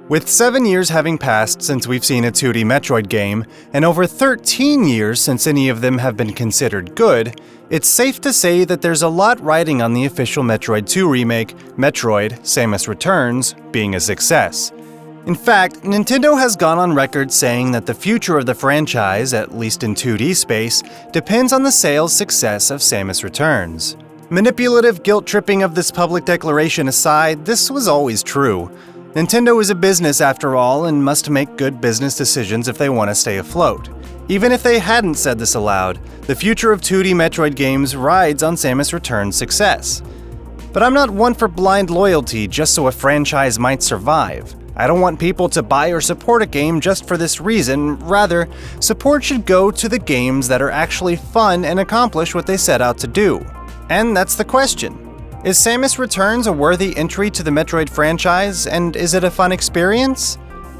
With 7 years having passed since we've seen a 2D Metroid game, and over 13 years since any of them have been considered good, it's safe to say that there's a lot riding on the official Metroid 2 remake, Metroid: Samus Returns, being a success. In fact, Nintendo has gone on record saying that the future of the franchise, at least in 2D space, depends on the sales success of Samus Returns. Manipulative guilt-tripping of this public declaration aside, this was always true. Nintendo is a business after all and must make good business decisions if they want to stay afloat. Even if they hadn't said this aloud, the future of 2D Metroid games rides on Samus Returns' success. But I'm not one for blind loyalty just so a franchise might survive. I don't want people to buy or support a game just for this reason. Rather, support should go to the games that are actually fun and accomplish what they set out to do. And that's the question. Is Samus Returns a worthy entry to the Metroid franchise, and is it a fun experience?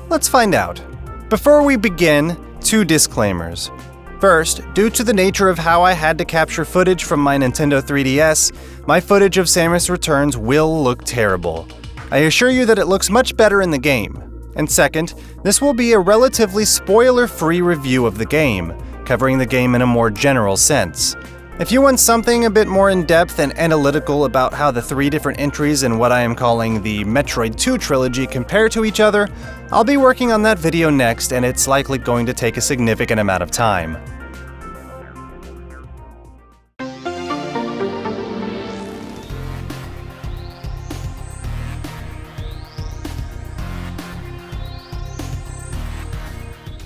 Let's find out. Before we begin, 2 disclaimers. First, due to the nature of how I had to capture footage from my Nintendo 3DS, my footage of Samus Returns will look terrible. I assure you that it looks much better in the game. And second, this will be a relatively spoiler-free review of the game, covering the game in a more general sense. If you want something a bit more in-depth and analytical about how the 3 different entries in what I am calling the Metroid 2 trilogy compare to each other, I'll be working on that video next, and it's likely going to take a significant amount of time.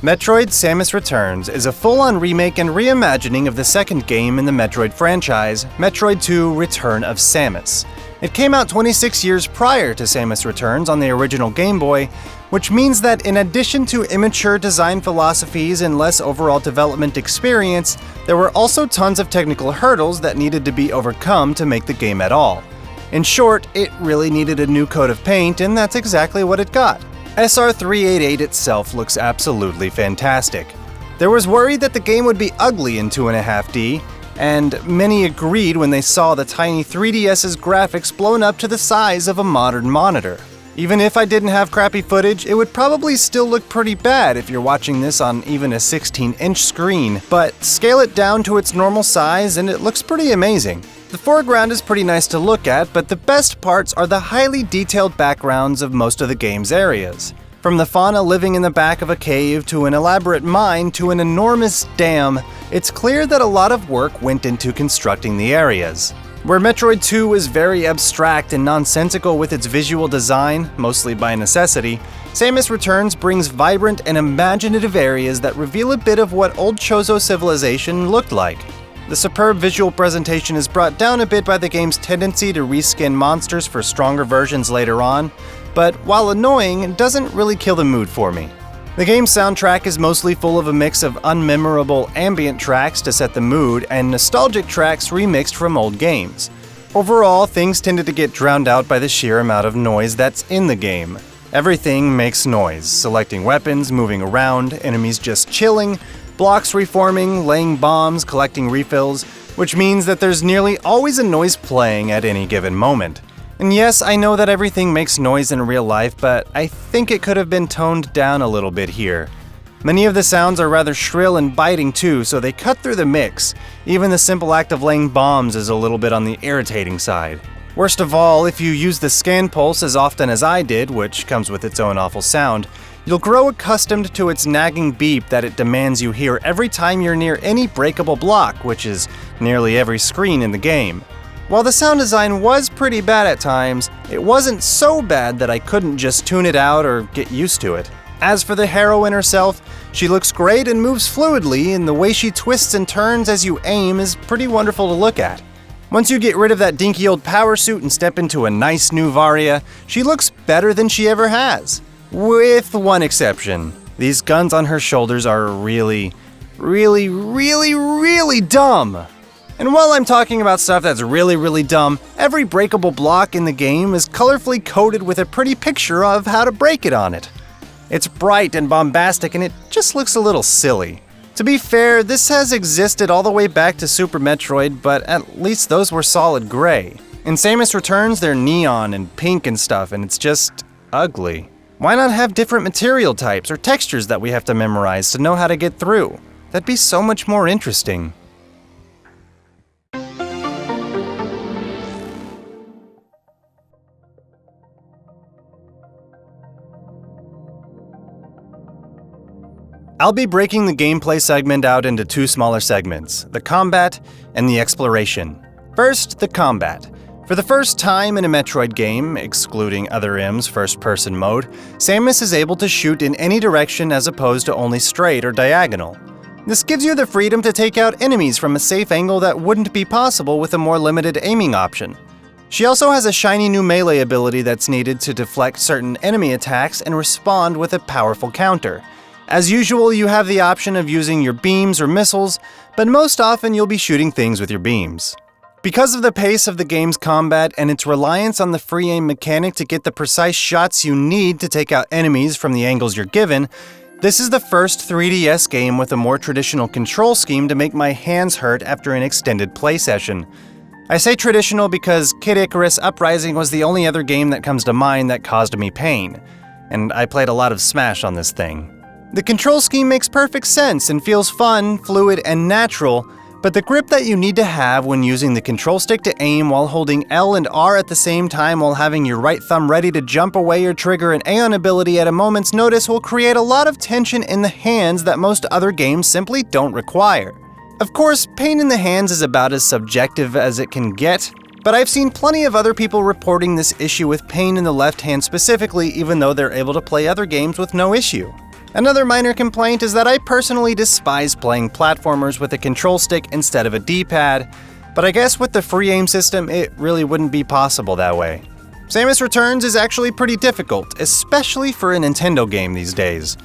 Metroid: Samus Returns is a full-on remake and reimagining of the second game in the Metroid franchise, Metroid 2: Return of Samus. It came out 26 years prior to Samus Returns on the original Game Boy, which means that in addition to immature design philosophies and less overall development experience, there were also tons of technical hurdles that needed to be overcome to make the game at all. In short, it really needed a new coat of paint, and that's exactly what it got. SR388 itself looks absolutely fantastic. There was worry that the game would be ugly in 2.5D, and many agreed when they saw the tiny 3DS's graphics blown up to the size of a modern monitor. Even if I didn't have crappy footage, it would probably still look pretty bad if you're watching this on even a 16-inch screen, but scale it down to its normal size and it looks pretty amazing. The foreground is pretty nice to look at, but the best parts are the highly detailed backgrounds of most of the game's areas. From the fauna living in the back of a cave to an elaborate mine to an enormous dam, it's clear that a lot of work went into constructing the areas. Where Metroid 2 is very abstract and nonsensical with its visual design, mostly by necessity, Samus Returns brings vibrant and imaginative areas that reveal a bit of what old Chozo civilization looked like. The superb visual presentation is brought down a bit by the game's tendency to reskin monsters for stronger versions later on, but while annoying, it doesn't really kill the mood for me. The game's soundtrack is mostly full of a mix of unmemorable ambient tracks to set the mood and nostalgic tracks remixed from old games. Overall, things tended to get drowned out by the sheer amount of noise that's in the game. Everything makes noise: selecting weapons, moving around, enemies just chilling, blocks reforming, laying bombs, collecting refills, which means that there's nearly always a noise playing at any given moment. And yes, I know that everything makes noise in real life, but I think it could have been toned down a little bit here. Many of the sounds are rather shrill and biting too, so they cut through the mix. Even the simple act of laying bombs is a little bit on the irritating side. Worst of all, if you use the scan pulse as often as I did, which comes with its own awful sound, you'll grow accustomed to its nagging beep that it demands you hear every time you're near any breakable block, which is nearly every screen in the game. While the sound design was pretty bad at times, it wasn't so bad that I couldn't just tune it out or get used to it. As for the heroine herself, she looks great and moves fluidly, and the way she twists and turns as you aim is pretty wonderful to look at. Once you get rid of that dinky old power suit and step into a nice new Varia, she looks better than she ever has. With one exception. These guns on her shoulders are really dumb. And while I'm talking about stuff that's really dumb, every breakable block in the game is colorfully coated with a pretty picture of how to break it on it. It's bright and bombastic, and it just looks a little silly. To be fair, this has existed all the way back to Super Metroid, but at least those were solid gray. In Samus Returns, they're neon and pink and stuff, and it's just ugly. Why not have different material types or textures that we have to memorize to know how to get through? That'd be so much more interesting. I'll be breaking the gameplay segment out into two smaller segments, the combat and the exploration. First, the combat. For the first time in a Metroid game, excluding Other M's first-person mode, Samus is able to shoot in any direction as opposed to only straight or diagonal. This gives you the freedom to take out enemies from a safe angle that wouldn't be possible with a more limited aiming option. She also has a shiny new melee ability that's needed to deflect certain enemy attacks and respond with a powerful counter. As usual, you have the option of using your beams or missiles, but most often you'll be shooting things with your beams. Because of the pace of the game's combat and its reliance on the free aim mechanic to get the precise shots you need to take out enemies from the angles you're given, this is the first 3DS game with a more traditional control scheme to make my hands hurt after an extended play session. I say traditional because Kid Icarus Uprising was the only other game that comes to mind that caused me pain, and I played a lot of Smash on this thing. The control scheme makes perfect sense and feels fun, fluid, and natural, but the grip that you need to have when using the control stick to aim while holding L and R at the same time while having your right thumb ready to jump away or trigger an Aeon ability at a moment's notice will create a lot of tension in the hands that most other games simply don't require. Of course, pain in the hands is about as subjective as it can get, but I've seen plenty of other people reporting this issue with pain in the left hand specifically, even though they're able to play other games with no issue. Another minor complaint is that I personally despise playing platformers with a control stick instead of a D-pad, but I guess with the free aim system, it really wouldn't be possible that way. Samus Returns is actually pretty difficult, especially for a Nintendo game these days.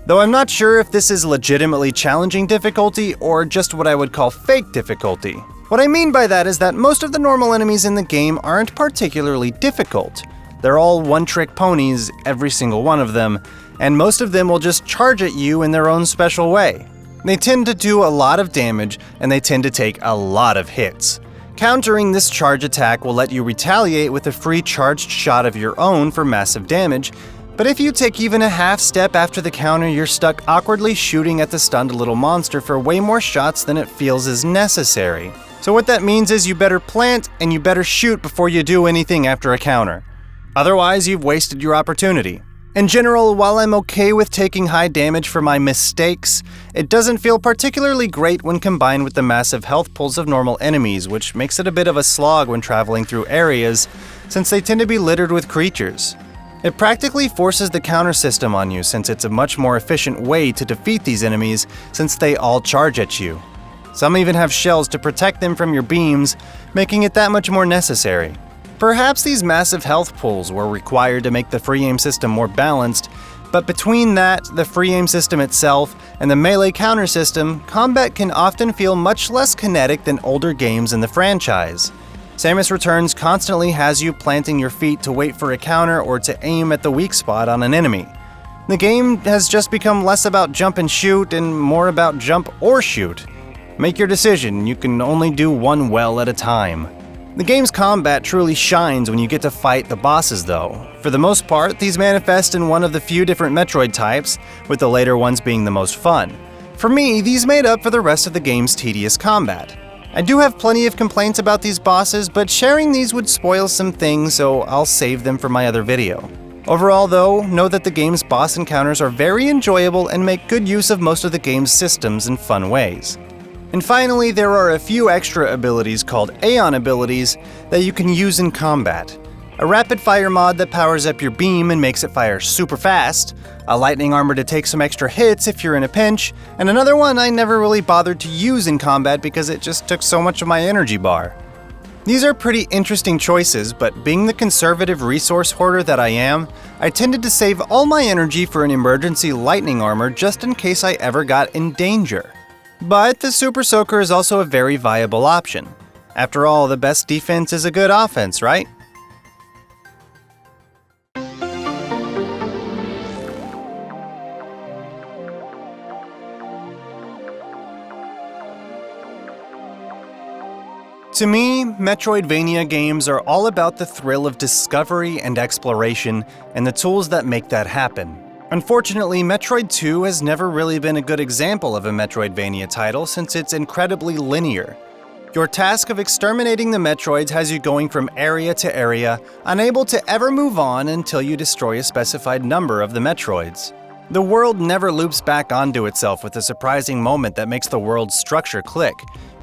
Though I'm not sure if this is legitimately challenging difficulty or just what I would call fake difficulty. What I mean by that is that most of the normal enemies in the game aren't particularly difficult. They're all one-trick ponies, every single one of them, and most of them will just charge at you in their own special way. They tend to do a lot of damage, and they tend to take a lot of hits. Countering this charge attack will let you retaliate with a free charged shot of your own for massive damage, but if you take even a half step after the counter, you're stuck awkwardly shooting at the stunned little monster for way more shots than it feels is necessary. So what that means is you better plant and you better shoot before you do anything after a counter. Otherwise, you've wasted your opportunity. In general, while I'm okay with taking high damage for my mistakes, it doesn't feel particularly great when combined with the massive health pulls of normal enemies, which makes it a bit of a slog when traveling through areas, since they tend to be littered with creatures. It practically forces the counter system on you, since it's a much more efficient way to defeat these enemies, since they all charge at you. Some even have shells to protect them from your beams, making it that much more necessary. Perhaps these massive health pools were required to make the free aim system more balanced, but between that, the free aim system itself, and the melee counter system, combat can often feel much less kinetic than older games in the franchise. Samus Returns constantly has you planting your feet to wait for a counter or to aim at the weak spot on an enemy. The game has just become less about jump and shoot and more about jump or shoot. Make your decision, you can only do one well at a time. The game's combat truly shines when you get to fight the bosses though. For the most part, these manifest in one of the few different Metroid types, with the later ones being the most fun. For me, these made up for the rest of the game's tedious combat. I do have plenty of complaints about these bosses, but sharing these would spoil some things, so I'll save them for my other video. Overall though, know that the game's boss encounters are very enjoyable and make good use of most of the game's systems in fun ways. And finally, there are a few extra abilities called Aeon abilities that you can use in combat. A rapid fire mod that powers up your beam and makes it fire super fast, a lightning armor to take some extra hits if you're in a pinch, and another one I never really bothered to use in combat because it just took so much of my energy bar. These are pretty interesting choices, but being the conservative resource hoarder that I am, I tended to save all my energy for an emergency lightning armor just in case I ever got in danger. But the Super Soaker is also a very viable option. After all, the best defense is a good offense, right? To me, Metroidvania games are all about the thrill of discovery and exploration and the tools that make that happen. Unfortunately, Metroid 2 has never really been a good example of a Metroidvania title since it's incredibly linear. Your task of exterminating the Metroids has you going from area to area, unable to ever move on until you destroy a specified number of the Metroids. The world never loops back onto itself with a surprising moment that makes the world's structure click.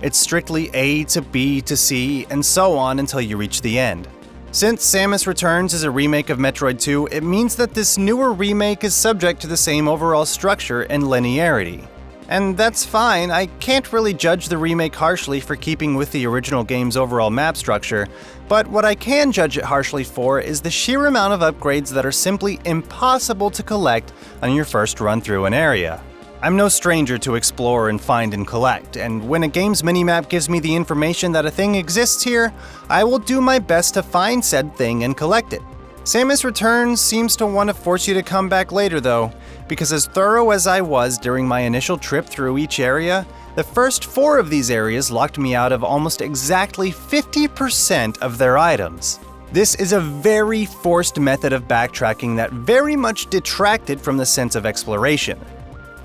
It's strictly A to B to C, and so on until you reach the end. Since Samus Returns is a remake of Metroid 2, it means that this newer remake is subject to the same overall structure and linearity. And that's fine, I can't really judge the remake harshly for keeping with the original game's overall map structure, but what I can judge it harshly for is the sheer amount of upgrades that are simply impossible to collect on your first run through an area. I'm no stranger to explore and find and collect, and when a game's minimap gives me the information that a thing exists here, I will do my best to find said thing and collect it. Samus Returns seems to want to force you to come back later though, because as thorough as I was during my initial trip through each area, the first 4 of these areas locked me out of almost exactly 50% of their items. This is a very forced method of backtracking that very much detracted from the sense of exploration.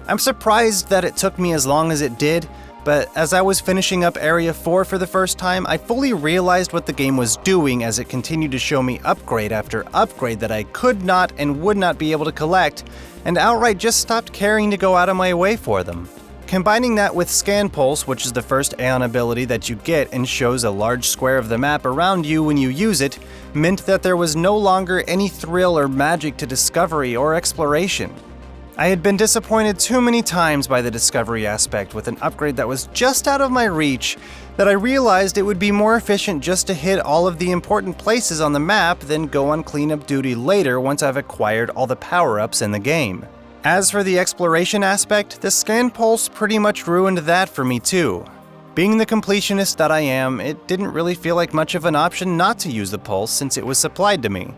I'm surprised that it took me as long as it did, but as I was finishing up Area 4 for the first time, I fully realized what the game was doing as it continued to show me upgrade after upgrade that I could not and would not be able to collect, and outright just stopped caring to go out of my way for them. Combining that with Scan Pulse, which is the first Aeon ability that you get and shows a large square of the map around you when you use it, meant that there was no longer any thrill or magic to discovery or exploration. I had been disappointed too many times by the discovery aspect with an upgrade that was just out of my reach that I realized it would be more efficient just to hit all of the important places on the map than go on cleanup duty later once I've acquired all the power-ups in the game. As for the exploration aspect, the Scan Pulse pretty much ruined that for me too. Being the completionist that I am, it didn't really feel like much of an option not to use the Pulse since it was supplied to me.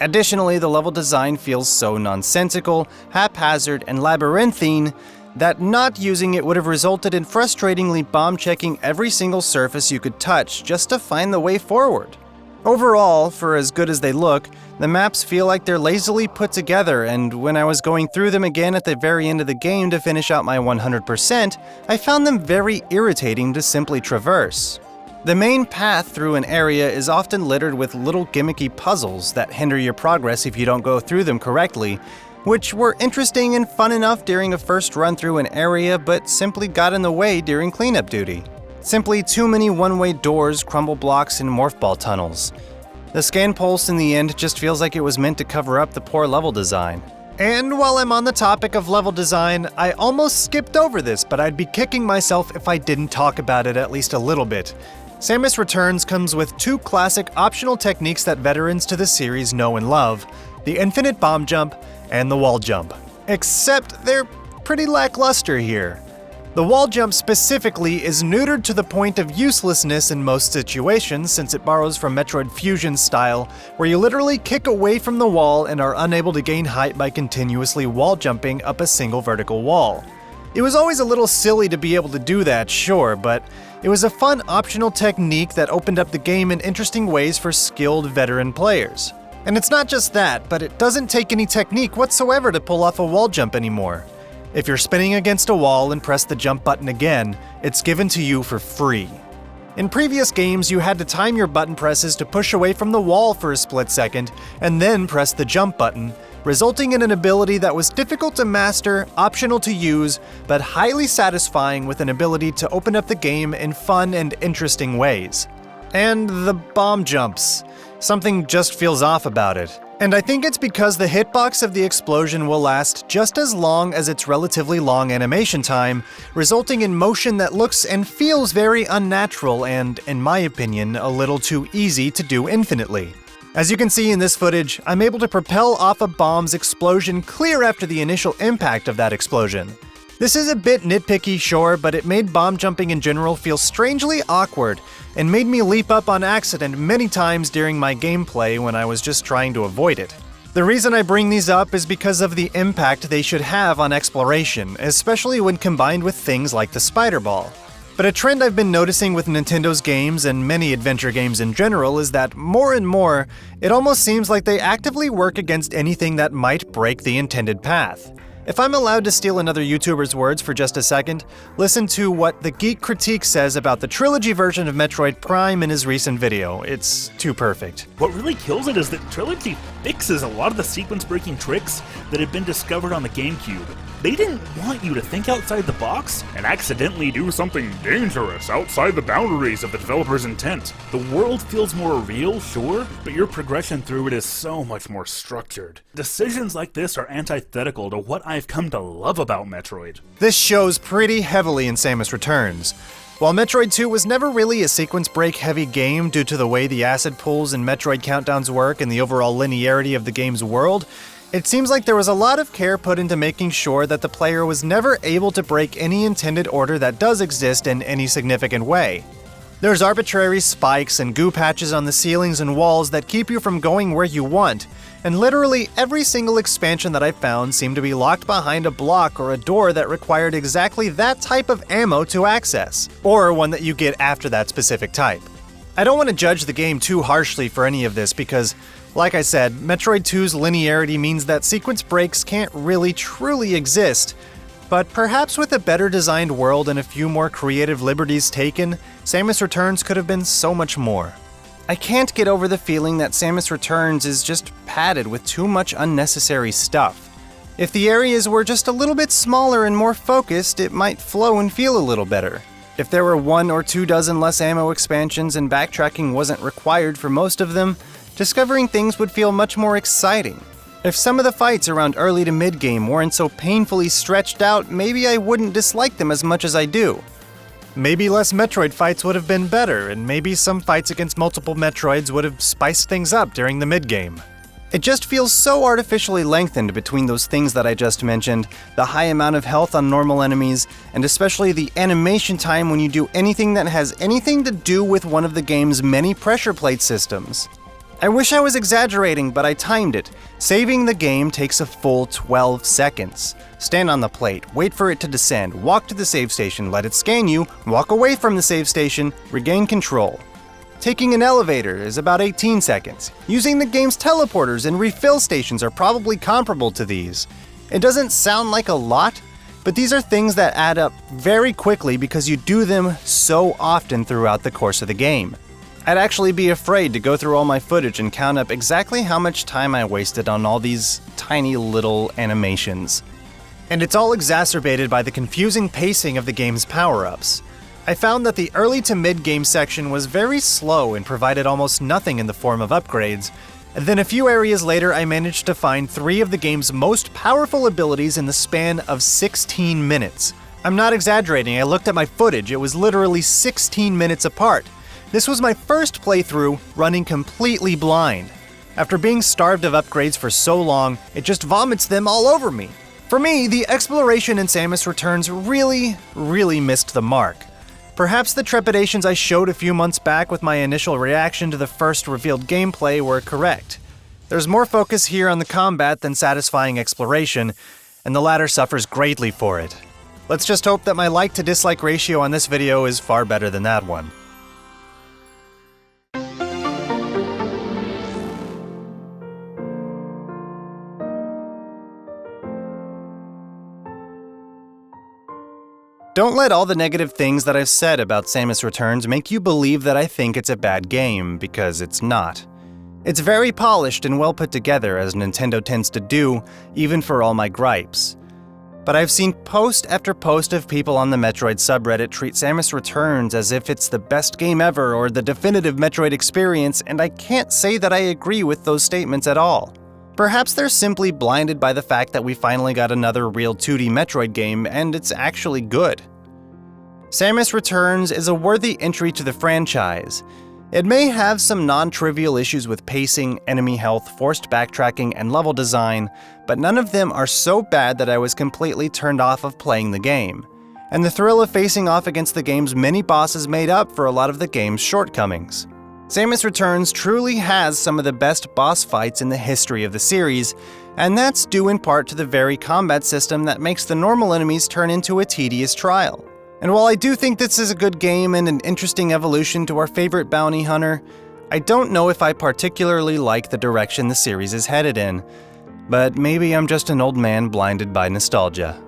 Additionally, the level design feels so nonsensical, haphazard, and labyrinthine that not using it would have resulted in frustratingly bomb-checking every single surface you could touch just to find the way forward. Overall, for as good as they look, the maps feel like they're lazily put together, and when I was going through them again at the very end of the game to finish out my 100%, I found them very irritating to simply traverse. The main path through an area is often littered with little gimmicky puzzles that hinder your progress if you don't go through them correctly, which were interesting and fun enough during a first run through an area but simply got in the way during cleanup duty. Simply too many one-way doors, crumble blocks, and morph ball tunnels. The Scan Pulse in the end just feels like it was meant to cover up the poor level design. And while I'm on the topic of level design, I almost skipped over this, but I'd be kicking myself if I didn't talk about it at least a little bit. Samus Returns comes with 2 classic optional techniques that veterans to the series know and love, the infinite bomb jump and the wall jump. Except they're pretty lackluster here. The wall jump specifically is neutered to the point of uselessness in most situations since it borrows from Metroid Fusion's style, where you literally kick away from the wall and are unable to gain height by continuously wall jumping up a single vertical wall. It was always a little silly to be able to do that, sure, but it was a fun optional technique that opened up the game in interesting ways for skilled veteran players. And it's not just that, but it doesn't take any technique whatsoever to pull off a wall jump anymore. If you're spinning against a wall and press the jump button again, it's given to you for free. In previous games, you had to time your button presses to push away from the wall for a split second and then press the jump button, resulting in an ability that was difficult to master, optional to use, but highly satisfying with an ability to open up the game in fun and interesting ways. And the bomb jumps. Something just feels off about it. And I think it's because the hitbox of the explosion will last just as long as its relatively long animation time, resulting in motion that looks and feels very unnatural and, in my opinion, a little too easy to do infinitely. As you can see in this footage, I'm able to propel off a bomb's explosion clear after the initial impact of that explosion. This is a bit nitpicky, sure, but it made bomb jumping in general feel strangely awkward and made me leap up on accident many times during my gameplay when I was just trying to avoid it. The reason I bring these up is because of the impact they should have on exploration, especially when combined with things like the spider ball. But a trend I've been noticing with Nintendo's games and many adventure games in general is that more and more, it almost seems like they actively work against anything that might break the intended path. If I'm allowed to steal another YouTuber's words for just a second, listen to what TheGeekCritique says about the trilogy version of Metroid Prime in his recent video. It's too perfect. What really kills it is that Trilogy fixes a lot of the sequence-breaking tricks that had been discovered on the GameCube. They didn't want you to think outside the box and accidentally do something dangerous outside the boundaries of the developer's intent. The world feels more real, sure, but your progression through it is so much more structured. Decisions like this are antithetical to what I've come to love about Metroid. This shows pretty heavily in Samus Returns. While Metroid 2 was never really a sequence break heavy game due to the way the acid pulls and Metroid countdowns work and the overall linearity of the game's world, it seems like there was a lot of care put into making sure that the player was never able to break any intended order that does exist in any significant way. There's arbitrary spikes and goo patches on the ceilings and walls that keep you from going where you want, and literally every single expansion that I've found seemed to be locked behind a block or a door that required exactly that type of ammo to access, or one that you get after that specific type. I don't want to judge the game too harshly for any of this because, like I said, Metroid 2's linearity means that sequence breaks can't really truly exist, but perhaps with a better designed world and a few more creative liberties taken, Samus Returns could have been so much more. I can't get over the feeling that Samus Returns is just padded with too much unnecessary stuff. If the areas were just a little bit smaller and more focused, it might flow and feel a little better. If there were 1 or 2 dozen less ammo expansions and backtracking wasn't required for most of them, discovering things would feel much more exciting. If some of the fights around early to mid-game weren't so painfully stretched out, maybe I wouldn't dislike them as much as I do. Maybe less Metroid fights would have been better, and maybe some fights against multiple Metroids would have spiced things up during the mid-game. It just feels so artificially lengthened between those things that I just mentioned, the high amount of health on normal enemies, and especially the animation time when you do anything that has anything to do with one of the game's many pressure plate systems. I wish I was exaggerating, but I timed it. Saving the game takes a full 12 seconds. Stand on the plate, wait for it to descend, walk to the save station, let it scan you, walk away from the save station, regain control. Taking an elevator is about 18 seconds. Using the game's teleporters and refill stations are probably comparable to these. It doesn't sound like a lot, but these are things that add up very quickly because you do them so often throughout the course of the game. I'd actually be afraid to go through all my footage and count up exactly how much time I wasted on all these tiny little animations. And it's all exacerbated by the confusing pacing of the game's power-ups. I found that the early to mid-game section was very slow and provided almost nothing in the form of upgrades, and then a few areas later I managed to find 3 of the game's most powerful abilities in the span of 16 minutes. I'm not exaggerating, I looked at my footage, it was literally 16 minutes apart. This was my first playthrough running completely blind. After being starved of upgrades for so long, it just vomits them all over me. For me, the exploration in Samus Returns really missed the mark. Perhaps the trepidations I showed a few months back with my initial reaction to the first revealed gameplay were correct. There's more focus here on the combat than satisfying exploration, and the latter suffers greatly for it. Let's just hope that my like to dislike ratio on this video is far better than that one. Don't let all the negative things that I've said about Samus Returns make you believe that I think it's a bad game, because it's not. It's very polished and well put together, as Nintendo tends to do, even for all my gripes. But I've seen post after post of people on the Metroid subreddit treat Samus Returns as if it's the best game ever or the definitive Metroid experience, and I can't say that I agree with those statements at all. Perhaps they're simply blinded by the fact that we finally got another real 2D Metroid game, and it's actually good. Samus Returns is a worthy entry to the franchise. It may have some non-trivial issues with pacing, enemy health, forced backtracking, and level design, but none of them are so bad that I was completely turned off of playing the game. And the thrill of facing off against the game's many bosses made up for a lot of the game's shortcomings. Samus Returns truly has some of the best boss fights in the history of the series, and that's due in part to the very combat system that makes the normal enemies turn into a tedious trial. And while I do think this is a good game and an interesting evolution to our favorite bounty hunter, I don't know if I particularly like the direction the series is headed in. But maybe I'm just an old man blinded by nostalgia.